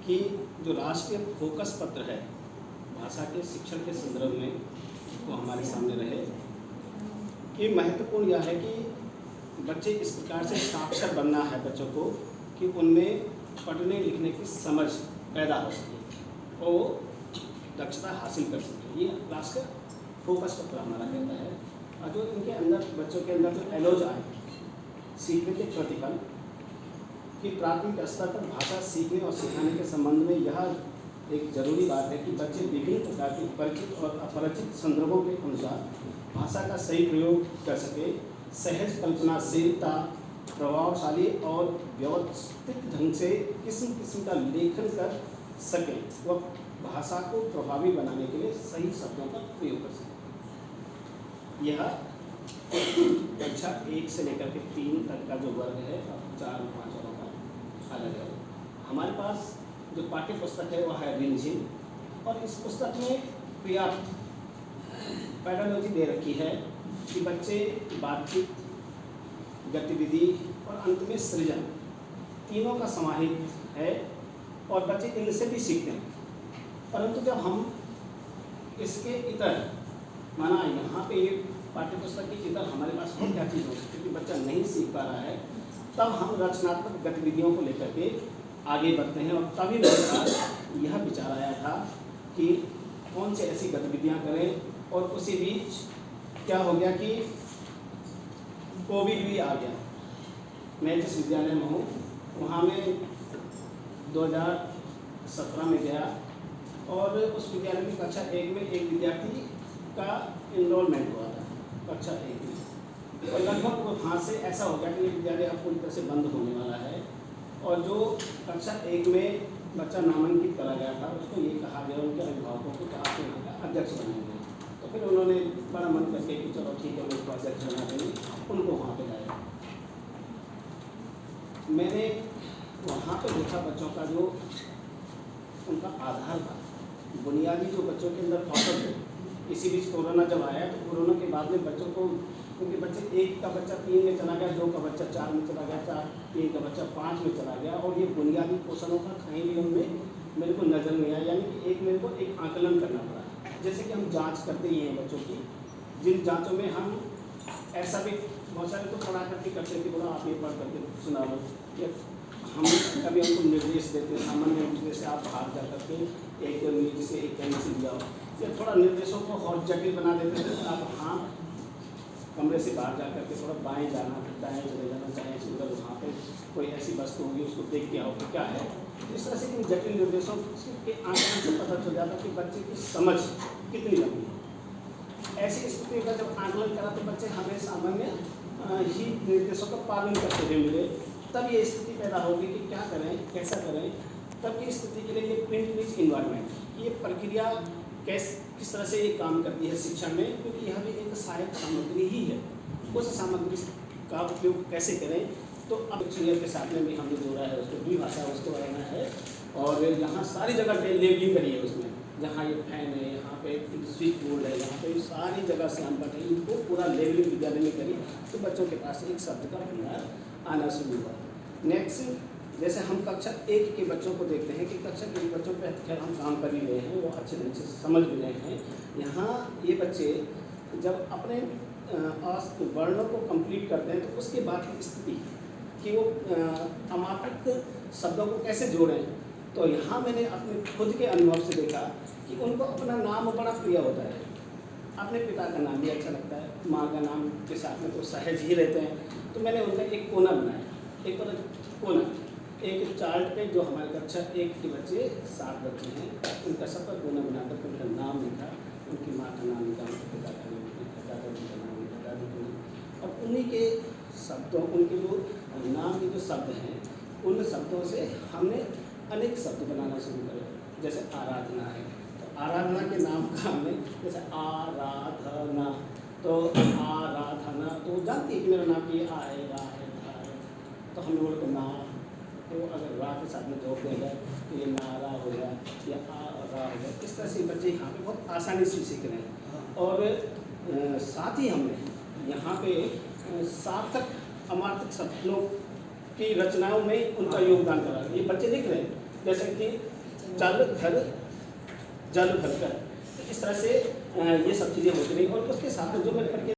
कि जो राष्ट्रीय फोकस पत्र है भाषा के शिक्षण के संदर्भ में वो हमारे सामने रहे कि महत्वपूर्ण यह है कि बच्चे इस प्रकार से साक्षर बनना है बच्चों को कि उनमें पढ़ने लिखने की समझ पैदा हो सके और दक्षता हासिल कर सके। ये राष्ट्रीय फोकस पत्र हमारा कहता है। और जो इनके अंदर बच्चों के अंदर जो एलोज आए सीखने के प्रतिफल कि प्राथमिक स्तर पर भाषा सीखने और सिखाने के संबंध में यह एक जरूरी बात है कि बच्चे विभिन्न प्रकार के परिचित और अपरिचित संदर्भों के अनुसार भाषा का सही प्रयोग कर सके, सहज कल्पनाशीलता, प्रभावशाली और व्यवस्थित ढंग से किस्म किस्म का लेखन कर सके, वह भाषा को प्रभावी बनाने के लिए सही शब्दों का प्रयोग कर सके। यह कक्षा 1 से लेकर के 3 तक का जो वर्ग है, 4 और 5 वालों का अलग है। हमारे पास जो पाठ्य पुस्तक है वह है रिमझिम, और इस पुस्तक में पर्याप्त पैडालॉजी दे रखी है कि बच्चे बातचीत, गतिविधि और अंत में सृजन तीनों का समाहित है और बच्चे इनसे भी सीखते हैं। परंतु जब हम इसके इतर माना यहाँ पे ये पाठ्य पुस्तक के इतर हमारे पास और क्या चीज़ हो सकती है कि बच्चा नहीं सीख पा रहा है, तब हम रचनात्मक गतिविधियों को लेकर के आगे बढ़ते हैं। और तभी मेरे पास यह विचार आया था कि कौन से ऐसी गतिविधियाँ करें। और उसी बीच क्या हो गया कि कोविड भी आ गया। मैं जिस विद्यालय में हूँ वहाँ में 2017 में गया और उस विद्यालय में कक्षा 1 में एक विद्यार्थी का इनरोलमेंट हुआ था कक्षा 1 में, और लगभग वहाँ से ऐसा हो गया कि ये विद्यालय अब पूरी तरह से बंद होने वाला है। और जो कक्षा 1 में बच्चा नामांकित करा गया था उसको ये कहा गया उनके अभिभावकों को कि आप यहाँ का अध्यक्ष बनाएंगे। तो फिर उन्होंने बड़ा मन करके कि चलो ठीक है उनको अध्यक्ष बना देंगे, उनको वहाँ पे लाया। मैंने वहाँ पे देखा बच्चों का जो उनका आधार था, बुनियादी जो बच्चों के अंदर कौशल थे। इसी बीच कोरोना जब आया तो कोरोना के बाद में बच्चों को, क्योंकि बच्चे 1 का बच्चा 3 में चला गया, 2 का बच्चा 4 में चला गया, 3 का बच्चा 5 में चला गया, और ये बुनियादी कौशलों का कहीं भी उनमें मेरे को नज़र नहीं आया। यानी कि मेरे को एक आकलन करना पड़ा। जैसे कि हम जांच करते ही हैं बच्चों की, जिन जांचों में हम ऐसा भी बहुत सारे तो पढ़ा करके करते हैं कि बोला आप ये पढ़ करके सुना लो, या हम कभी हमको निर्देश देते हैं सामान्य निर्देश से आप बाहर जा करके एक नीचे से एक कहीं से लिया हो, या थोड़ा निर्देशों को और जटिल बना देते थे। आप हाँ कमरे से बाहर जा करके थोड़ा बाएँ जाना, दाएँ चले जाना, चाहे उधर वहाँ पे कोई ऐसी वस्तु होगी उसको देख के आओ कि क्या है। इस तरह से इन जटिल निर्देशों के आंकड़ों से पता चल जाता कि बच्चे की समझ कितनी लंबी है। ऐसी स्थिति का जब आकलन करा तो बच्चे हमें सामान्य ही निर्देशों का पालन करते हुए मिले। तब ये स्थिति पैदा होगी कि क्या करें, कैसा करें। तब की स्थिति के लिए ये प्रिंट रिच इन्वायरमेंट, ये प्रक्रिया किस तरह से ये काम करती है शिक्षण में, क्योंकि यह भी एक सहायक सामग्री ही है। उस सामग्री का उपयोग कैसे करें, तो अब इंजीनियर के साथ में भी हमने जोड़ा है उसको, द्विभाषा उसको बनाना है। और यहाँ सारी जगह पे लेबलिंग करी है उसमें, जहाँ ये फैन है, यहाँ पे स्विच बोर्ड है, यहाँ पे सारी जगह से हम है, इनको पूरा लेबलिंग विद्यालय में करी तो बच्चों के पास एक शब्द का भंडार आना शुरू हुआ। नेक्स्ट, जैसे हम कक्षा 1 के बच्चों को देखते हैं कि कक्षा 1 के बच्चों पर खैर हम काम कर ही रहे हैं, वो अच्छे ढंग से समझ भी रहे हैं। यहाँ ये बच्चे जब अपने वर्णों को कंप्लीट करते हैं तो उसके बाद की स्थिति कि वो अमात्रक शब्दों को कैसे जोड़ें, तो यहाँ मैंने अपने खुद के अनुभव से देखा कि उनको अपना नाम बड़ा प्रिय होता है। अपने पिता का नाम भी अच्छा लगता है, माँ का नाम के साथ में तो सहज ही रहते हैं। तो मैंने उनका एक कोना बनाया, एक कोना, एक चार्ट पे जो हमारे कक्षा 1 के बच्चे 7 बच्चे हैं, उनका सबका कोना बनाकर उनका नाम लिखा, उनकी माँ का नाम लिखा, उनके पिता का नाम लिखा, दादाजी का नाम लिखा, दादी का नाम, और उन्हीं के शब्दों, उनके जो नाम के जो शब्द हैं उन शब्दों से हमने अनेक शब्द बनाना शुरू करे। जैसे आराधना है तो आराधना के नाम का हमने जैसे आराधना, तो आराधना तो जानती है कि मेरा नाम ये आ है, रा है, धा है, तो हम लोगों को ना, तो अगर रा के साथ में जोड़ देगा तो ये नारा हो गया या आ रा हो गया। इस तरह से बच्चे यहाँ पे बहुत आसानी से सीख रहे हैं। और साथ ही हमने यहाँ पे सार्थक अमार्थक शब्दों की रचनाओं में उनका योगदान करा। ये बच्चे लिख रहे हैं जैसे कि जल घर जल घर कर, तो इस तरह से ये सब चीज़ें होती रही। और उसके साथ जो मैं पढ़ के